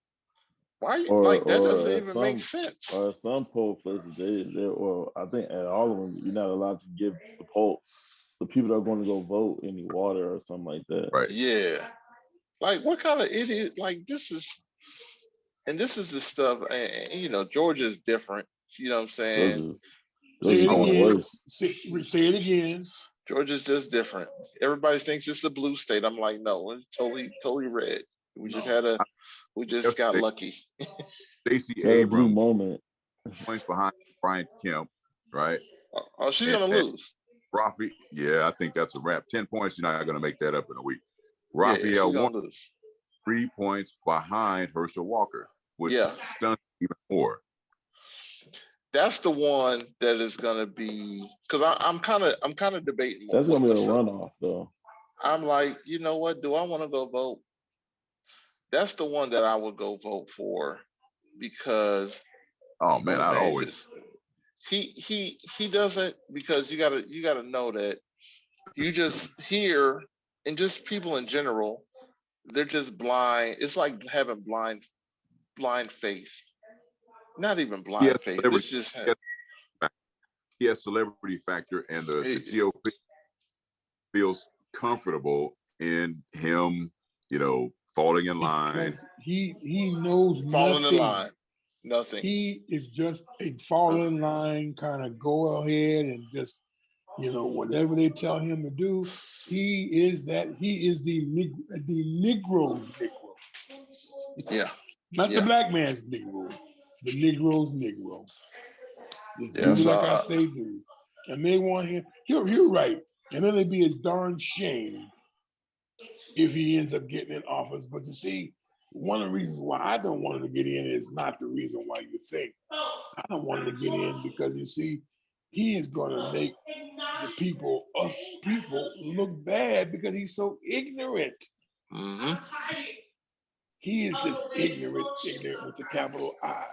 B: Why? That doesn't even make sense.
D: Or some poll places, I think at all of them, you're not allowed to give the people that are going to go vote any water or something like that.
C: Right.
B: Yeah. Like, what kind of idiot? Like, this is the stuff. And Georgia is different. You know what I'm saying?
A: Say it again.
B: Georgia's just different. Everybody thinks it's a blue state. I'm like, no, it's totally red. We just got lucky.
C: Stacey
D: Blue
C: Abrams
D: moment.
C: points behind Brian Kemp, right?
B: Oh, she's gonna lose.
C: Rafi, yeah, I think that's a wrap. 10 points, you're not gonna make that up in a week.
B: Raphael
C: Raphael won 3 points behind Herschel Walker, which stuns even more.
B: That's the one that is gonna be, because I'm kind of debating.
D: That's gonna be a runoff though.
B: I'm like, you know what? Do I want to go vote? That's the one that I would go vote for, because
C: oh man, I'd always
B: he doesn't, because you gotta know that you just hear, and just people in general, they're just blind. It's like having blind faith. Not even blind faith. It's just
C: he has celebrity factor, and the GOP feels comfortable in him, falling in line.
A: Because he knows
B: falling
A: nothing.
B: In line. Nothing.
A: He is just a fall in line, kind of go ahead and just, whatever they tell him to do. He is the Negro's Negro.
B: Yeah.
A: Not the black man's Negro. The Negro's Negro. Just do like I say, do. And they want him. You're right. And then it'd be a darn shame if he ends up getting in office. But to see, one of the reasons why I don't want him to get in is not the reason why you think. I don't want him to get in because, you see, he is going to make us people, look bad because he's so ignorant.
B: Mm-hmm.
A: He is just ignorant with the capital I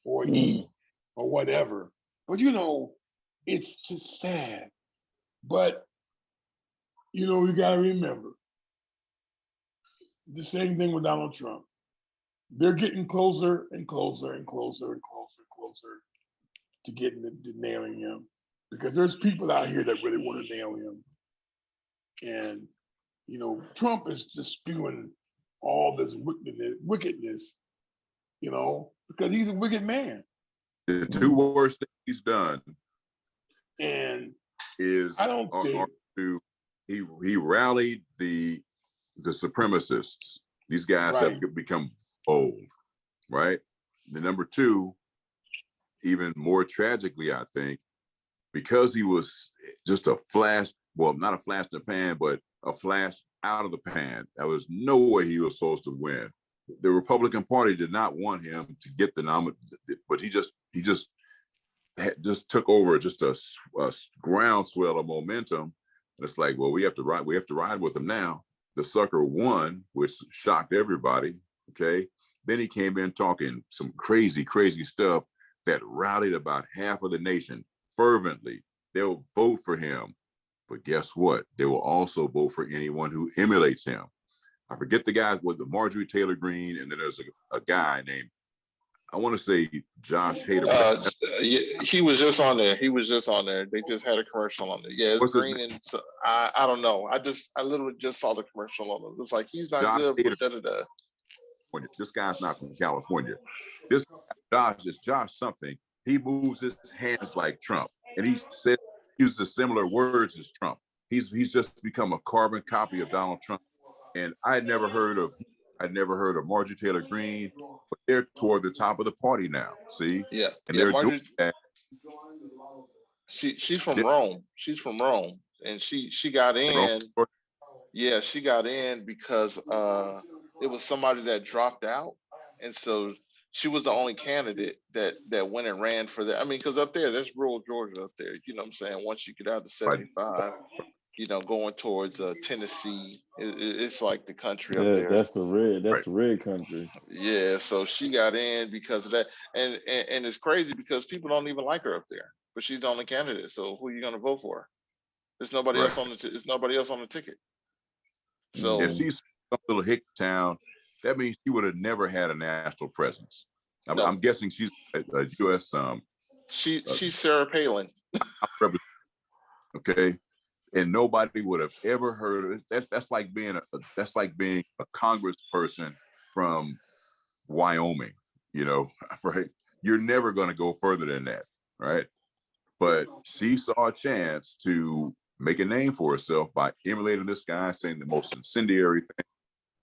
A: or E or whatever. But it's just sad. But you got to remember the same thing with Donald Trump. They're getting closer and closer and closer and closer and closer to nailing him, because there's people out here that really want to nail him. And Trump is just spewing all this wickedness, because he's a wicked man.
C: The two worst things he's done is he rallied the supremacists. These guys have become bold, right? the number two, even more tragically, I think, because he was just a flash, well, not a flash in the pan, but a flash out of the pan. There was no way he was supposed to win. The Republican Party did not want him to get the nomination, but he just took over just a groundswell of momentum. And it's like, well, we have to ride with him now. The sucker won, which shocked everybody. Okay. Then he came in talking some crazy, crazy stuff that rallied about half of the nation fervently. They'll vote for him. But guess what? They will also vote for anyone who emulates him. I forget the guy with the Marjorie Taylor Greene, and then there's a guy named, I want to say Josh Hader.
B: He was just on there. They just had a commercial on there. Yeah, it's
C: What's his
B: Green,
C: name?
B: and so, I don't know. I literally just saw the commercial on it. It's like he's not
C: Josh
B: good,
C: Hader.
B: but da-da-da.
C: This guy's not from California. This Josh is Josh something. He moves his hands like Trump, and he uses similar words as Trump. He's just become a carbon copy of Donald Trump. And I'd never heard of Marjorie Taylor Greene, but they're toward the top of the party now. See,
B: Yeah,
C: and
B: yeah.
C: they're
B: Marjorie,
C: doing that.
B: she's from Rome. She's from Rome, and she got in. Yeah, she got in because it was somebody that dropped out, and so she was the only candidate that went and ran for that. I mean, because up there, that's rural Georgia up there. You know what I'm saying? Once you get out to 75, going towards Tennessee, it's like the country up
D: Yeah,
B: there.
D: that's the red country.
B: Yeah, so she got in because of that, and it's crazy because people don't even like her up there, but she's the only candidate. So who are you going to vote for? There's nobody else on the. There's nobody else on the ticket. So
C: if she's some little hick town, that means she would have never had a national presence. I'm guessing she's a U.S.
B: She's Sarah Palin.
C: Okay, and nobody would have ever heard of it. That's like being a congressperson from Wyoming, right? You're never going to go further than that, right? But she saw a chance to make a name for herself by emulating this guy, saying the most incendiary thing.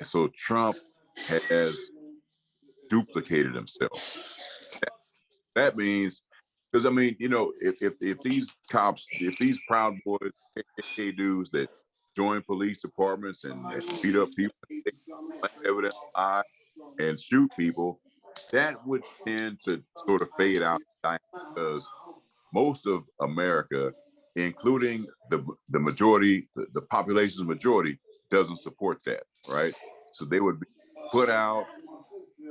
C: So Trump has duplicated himself. That means, because I mean, if these cops, if these Proud Boys, KKK dudes that join police departments and beat up people, take evidence, lie, and shoot people, that would tend to sort of fade out because most of America, including the majority, the population's majority, doesn't support that, right? So they would be put out,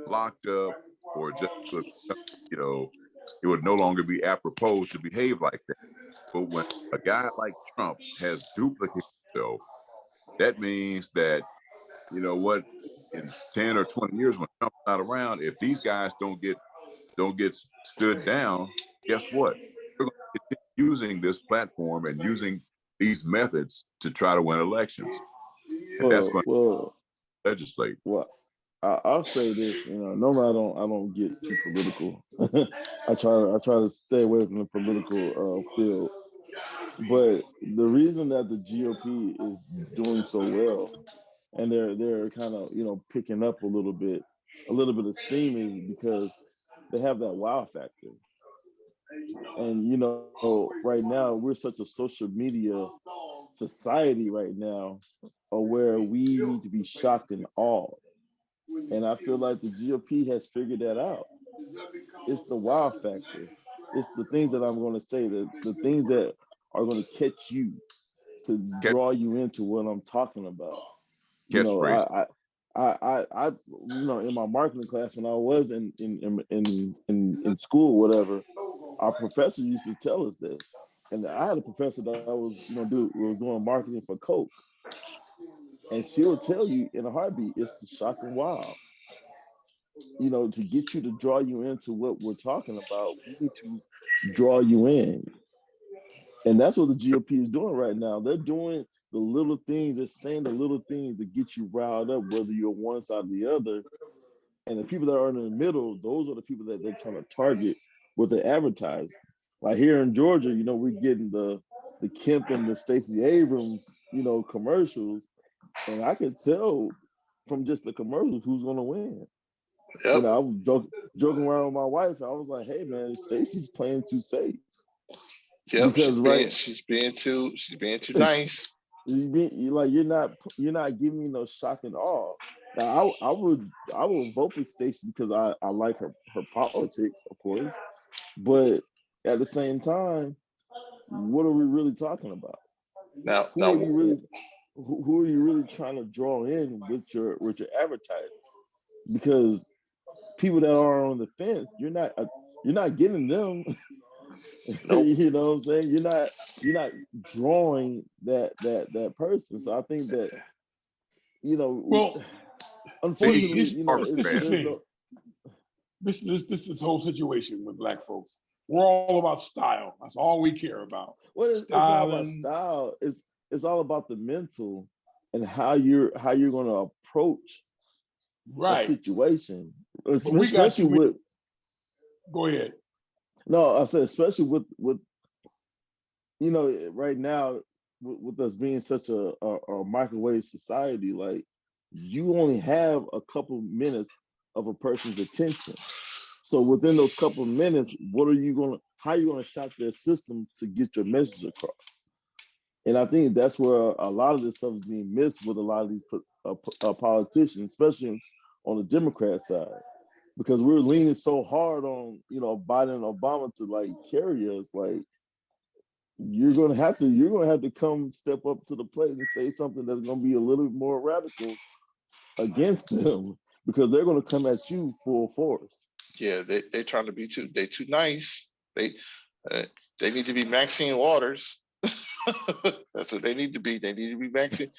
C: locked up, or just, it would no longer be apropos to behave like that. But when a guy like Trump has duplicated himself, that means that, what, in 10 or 20 years when Trump's not around, if these guys don't get stood down, guess what? They're going to continue using this platform and using these methods to try to win elections. And that's going to legislate.
D: Well, I'll say this, normally I don't get too political. I try to stay away from the political field. But the reason that the GOP is doing so well and they're kind of picking up a little bit of steam is because they have that wow factor. And right now we're such a social media society right now, where we need to be shocked and awed. And I feel like the GOP has figured that out. It's the wow factor. It's the things that I'm going to say, the things that are going to catch you, to draw you into what I'm talking about.
C: Catchphrase.
D: I in my marketing class when I was in school, whatever, our professor used to tell us this. And I had a professor that was doing marketing for Coke, and she'll tell you in a heartbeat, it's the shock and wow. To get you to draw you into what we're talking about, we need to draw you in. And that's what the GOP is doing right now. They're doing the little things, they're saying the little things to get you riled up, whether you're one side or the other. And the people that are in the middle, those are the people that they're trying to target with the advertising. Like here in Georgia, we're getting the Kemp and the Stacey Abrams, commercials. And I can tell from just the commercials who's going to win.
B: Yep.
D: I was joking around with my wife. I was like, "Hey, man, Stacey's playing too safe
B: Yep.
D: because
B: She's being too nice.
D: you're not giving me no shock and awe." Now, I would vote for Stacey because I like her politics, of course, but at the same time, what are we really talking about?
B: Now,
D: Who are you really who are you really trying to draw in with your advertising? Because people that are on the fence, you're not getting them.
B: nope.
D: You know what I'm saying? You're not drawing that person. So I think that
A: Well, see,
D: unfortunately,
A: this this is the
D: there's
A: thing.
D: no.
A: This whole situation with black folks. We're all about style. That's all we care about.
D: Well, it's not about
A: Styling.
D: style. It's all about the mental and how you're going to approach a
A: Right.
D: situation,
A: But we got
D: especially
A: too many.
D: with.
A: Go ahead.
D: No, I said especially with right now with us being such a microwave society, like you only have a couple minutes of a person's attention. So within those couple of minutes, how are you gonna shock their system to get your message across? And I think that's where a lot of this stuff is being missed with a lot of these politicians, especially on the Democrat side, because we're leaning so hard on Biden and Obama to like carry us. Like you're gonna have to come step up to the plate and say something that's gonna be a little bit more radical against them because they're gonna come at you full force.
B: Yeah, they trying to be too nice. Uh, they need to be Maxine Waters. That's what they need to be. They need to be Maxine.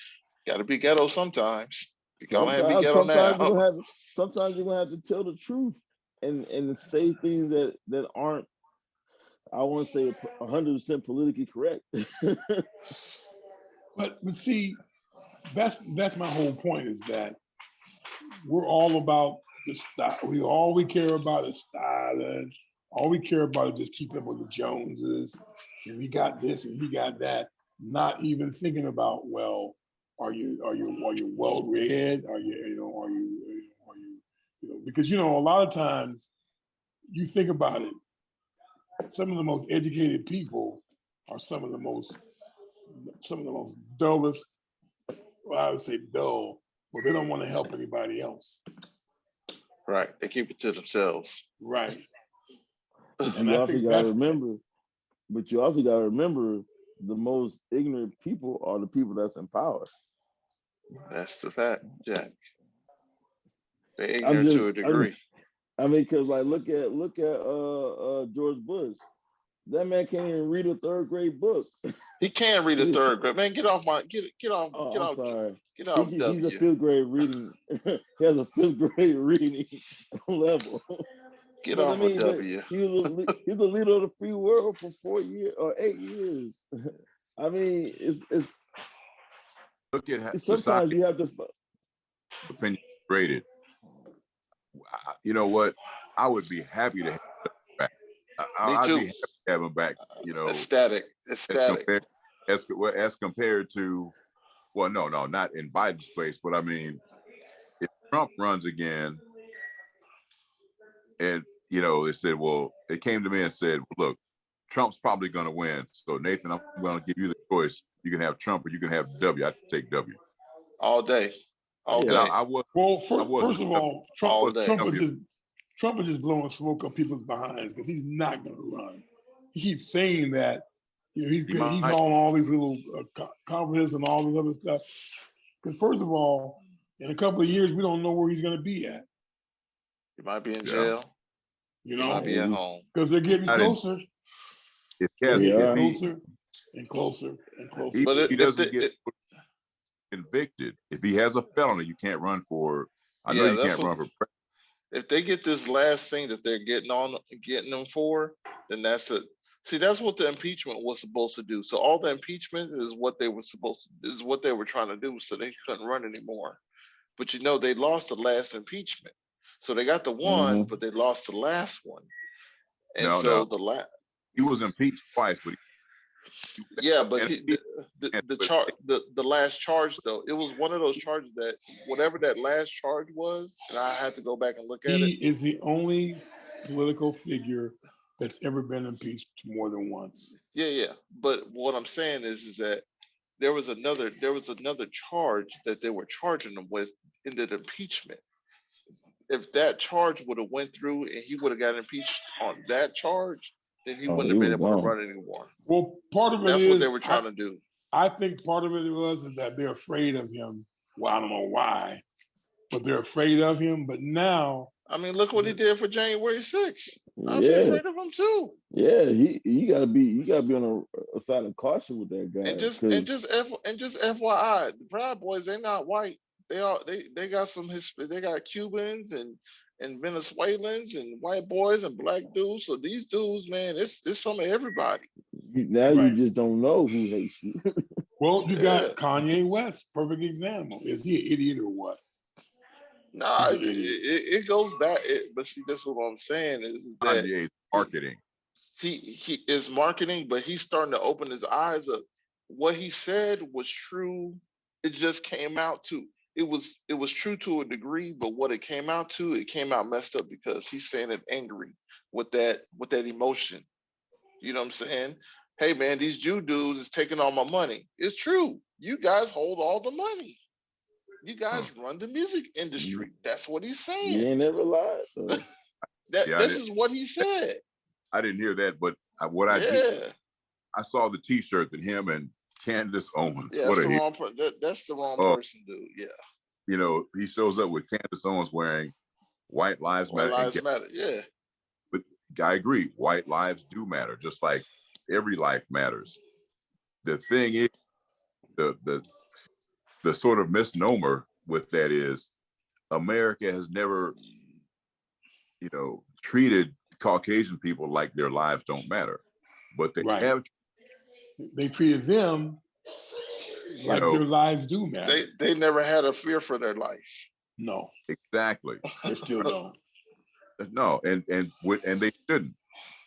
B: Got to be ghetto sometimes. You gotta have to be ghetto
D: Sometimes
B: now.
D: you're gonna have to tell the truth and say things that aren't, I want to say, 100% politically correct.
A: But see, that's my whole point is that we're all about the style. All we care about is styling. All we care about is just keeping up with the Joneses. And he got this and he got that. Not even thinking about, well, are you well read? Are you because a lot of times you think about it, some of the most educated people are some of the most dullest. Well, I would say dull, but they don't want to help anybody else.
B: Right. They keep it to themselves.
A: Right.
D: But
A: And
D: you
A: I
D: also
A: think
D: got to remember. But you also got to remember, the most ignorant people are the people that's in power.
B: That's the fact, Jack. They're ignorant to a degree.
D: I mean, because like look at George Bush. That man can't even read a third grade book.
B: He can't read a third grade. Man, get off my
D: Oh, I'm sorry.
B: Get off
D: He's a
B: W.
D: fifth grade reading. He has a fifth grade reading level.
B: Get
D: But I
B: off my
D: mean,
B: W.
D: he's the leader of the free world for 4 years or 8 years. I mean, it's
C: Look at how
D: sometimes
C: society
D: you have to.
C: opinion graded. You know what? I would be happy to have him back.
B: Me
C: I'd
B: too.
C: be happy to have him back.
B: Ecstatic.
C: As compared to, well, no, not in Biden's place, but I mean, if Trump runs again, and they said, well, it came to me and said, look, Trump's probably going to win. So Nathan, I'm going to give you the choice. You can have Trump or you can have W. I take W.
B: All day. All
D: Yeah.
B: day.
C: I was.
A: First of all, Trump is just blowing smoke up people's behinds because he's not going to run. He keeps saying that. He's on all these little conferences and all this other stuff. Because first of all, in a couple of years, we don't know where he's going to be at.
B: He might be in jail. He might be at home.
A: Because they're getting closer. Closer and closer and closer.
C: But he doesn't get convicted. If he has a felony, you can't run for. I know you can't run for president.
B: If they get this last thing that they're getting them for, then that's it. See, that's what the impeachment was supposed to do. So all the impeachment is what they were trying to do, so they couldn't run anymore. But they lost the last impeachment. So they got the one, but they lost the last one. And he was
C: impeached twice, but
B: Yeah, but
C: And
B: the chart the last charge though, it was one of those charges that whatever that last charge was, and I had to go back and look at
A: He
B: it.
A: is the only political figure that's ever been impeached more than once.
B: Yeah, yeah. But what I'm saying is that there was another charge that they were charging him with in the impeachment. If that charge would have went through and he would have got impeached on that charge, then he
D: Oh,
B: wouldn't
D: he
B: have been
D: was
B: able to
D: gone.
B: run anymore.
A: Well, part of it
B: That's what they
A: is,
B: were trying to do.
A: I think part of it was is that they're afraid of him. Well, I don't know why, but they're afraid of him. But now,
B: I mean, look what he did for January 6th. I'd be
D: Yeah,
B: afraid of him too.
D: yeah. You gotta be on a side of caution with that guy
B: And just
D: because
B: FYI, the Proud Boys, they're not white. They got they got Cubans and Venezuelans and white boys and black dudes. So these dudes, man, it's some of everybody.
D: now
A: Right.
D: you just don't know who hates you.
A: well, you
B: Yeah.
A: got Kanye West, perfect example. Is he an idiot or what?
B: Nah,
A: He's an idiot.
B: it goes back. But see, that's what I'm saying is that
C: Kanye's marketing.
B: he is marketing, but he's starting to open his eyes up. What he said was true. It just came out to it was true to a degree, but what it came out to, it came out messed up because he's saying it angry with that emotion. You know what I'm saying? Hey man, these Jew dudes is taking all my money. It's true. You guys hold all the money. You guys run the music industry. That's what he's
D: You
B: saying.
D: ain't never lied. though.
C: Yeah,
B: This is what he said.
C: I didn't hear that, but what I did,
B: Yeah.
C: I saw the T-shirt that him and Candace Owens.
B: Yeah,
C: What
B: that's
C: a
B: the
C: hit!
B: wrong that's the wrong
C: Oh,
B: person, dude. Yeah.
C: you know, he shows up with Candace Owens wearing White Lives
B: White
C: Matter.
B: lives matter. Yeah.
C: But I agree, white lives do matter, just like every life matters. The thing is, the sort of misnomer with that is America has never, treated Caucasian people like their lives don't matter, but they
A: Right.
C: have,
A: They treated them like
C: know,
A: their lives do matter.
B: They never had a fear for their life.
A: No,
C: exactly.
A: they still don't.
C: No, and they shouldn't.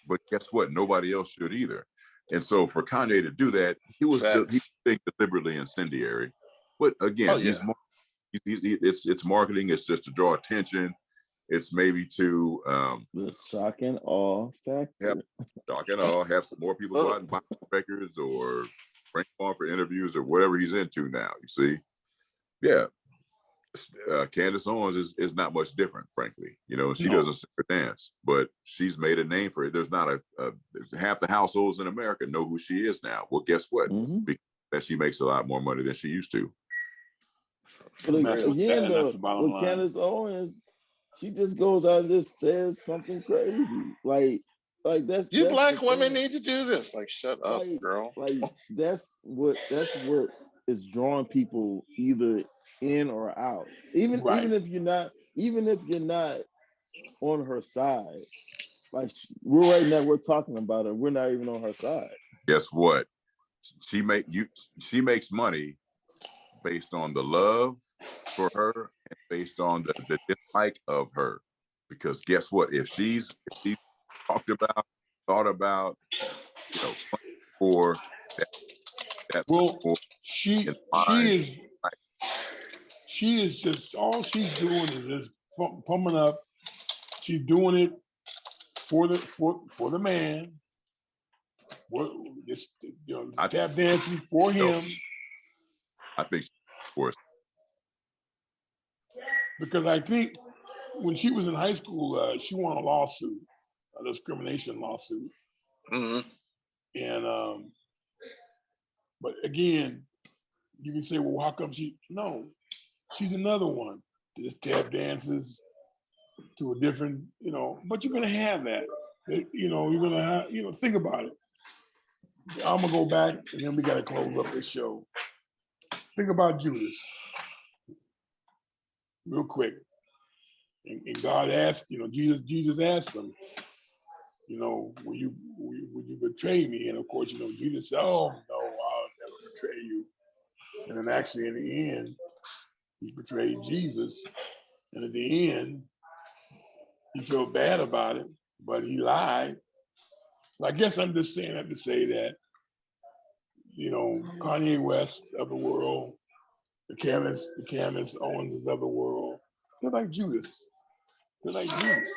C: But guess what? Nobody else should either. And so for Kanye to do that, he was
B: Facts.
C: being deliberately incendiary. But again,
B: Oh yeah.
C: it's marketing. It's just to draw attention. It's maybe to
D: The shock and awe factor.
C: have some more people go out and buy records or bring him on for interviews or whatever he's into now. You see, yeah. Candace Owens is not much different, frankly. She doesn't sing or dance, but she's made a name for it. There's not half the households in America know who she is now. Well, guess what?
D: Mm-hmm.
C: Because she makes a lot more money than she used to.
D: But
A: That's
D: again,
A: that's the bottom
D: with
A: line.
D: Candace Owens, she just goes out and just says something crazy. Like that's
B: You
D: that's
B: black
D: the
B: women
D: thing.
B: need to do this. Like, shut up, girl.
D: Like that's what is drawing people either in or out. Even if you're not on her side, like we're talking about her. We're not even on her side.
C: Guess what? She makes money based on the love for her and based on the dislike of her. Because guess what? If she's talked about, thought about, or that
A: well, she is just all she's doing is just pumping up. She's doing it for the man. Tap dancing for him.
C: I think, of course,
A: because I think when she was in high school, she won a lawsuit, a discrimination lawsuit, and but again, you can say, well, how come she's another one. Just tap dances to a different, but you're gonna have that. You're gonna have, think about it. I'm gonna go back and then we gotta close up this show. Think about Judas, real quick. And God asked, Jesus asked him, will you betray me? And of course, Jesus said, oh no, I'll never betray you. And then actually in the end, he betrayed Jesus. And at the end, he felt bad about it, but he lied. So I guess I'm just saying that to say that Kanye West of the world, the Candace Owens of the world. They're like Judas. They're like Judas.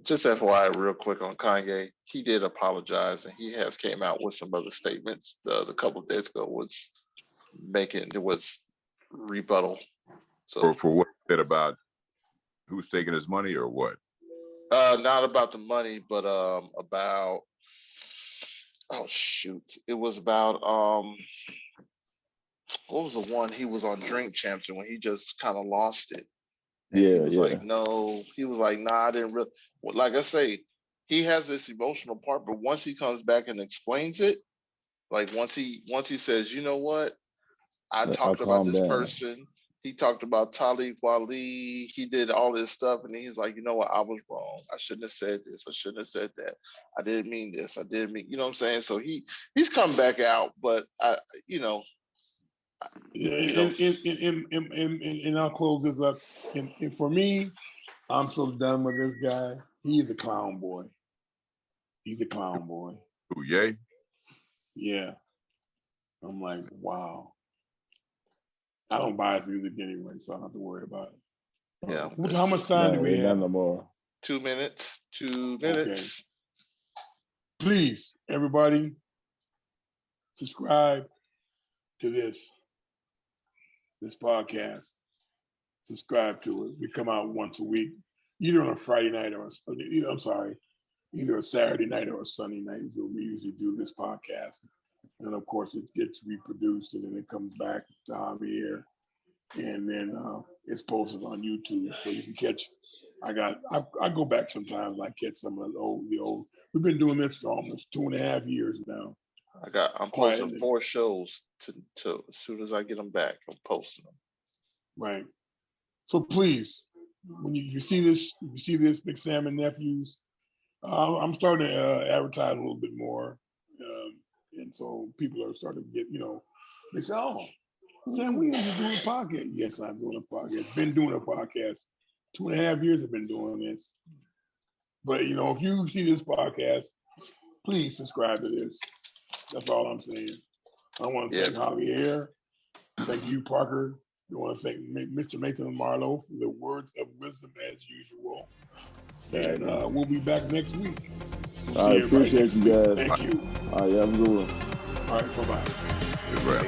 B: Just FYI, real quick on Kanye, he did apologize and he has came out with some other statements. The couple of days ago was rebuttal. So
C: for what he said about who's taking his money or what?
B: Not about the money, but about it was about what was the one he was on Drink Champs and when he just kind of lost it. And he was like, no, he was like, nah, I didn't really. Like I say, he has this emotional part, but once he comes back and explains it, like once he says, you know what, I talked about this person. He talked about Talib Kweli. He did all this stuff, and then he's like, you know what, I was wrong. I shouldn't have said this. I shouldn't have said that. I didn't mean this. I didn't mean, you know what I'm saying? So he's come back out, but
A: and I'll close this up. And for me, I'm so done with this guy. He's a clown boy. He's a clown boy.
C: Who, Ye?
A: Yeah. I'm like, wow. I don't buy his music anyway, so I don't have to worry about it.
B: Yeah.
A: How much time do we have?
D: No more.
B: 2 minutes. 2 minutes.
A: Okay. Please, everybody, subscribe to this podcast. Subscribe to it. We come out once a week, either on a Friday night or either a Saturday night or a Sunday night is where we usually do this podcast. And of course, it gets reproduced and then it comes back to Javier, and then it's posted on YouTube, so you can catch. I go back sometimes. I catch some of the old. We've been doing this for almost 2.5 years now.
B: I'm posting 4 shows to as soon as I get them back. I'm posting them.
A: Right. So please, when you see this, Big Sam and Nephews, I'm starting to advertise a little bit more. And so people are starting to get, they say, oh, Sam, we are doing a podcast. Yes, I'm doing a podcast. Been doing a podcast. 2.5 years I've been doing this. But, if you see this podcast, please subscribe to this. That's all I'm saying. I want to thank Javier. Thank you, Parker. I want to thank Mr. Nathan Marlow for the words of wisdom as usual. And we'll be back next week.
D: I appreciate you guys.
A: Thank you.
D: All right, have a good one.
A: All right, bye-bye.
C: Good rap.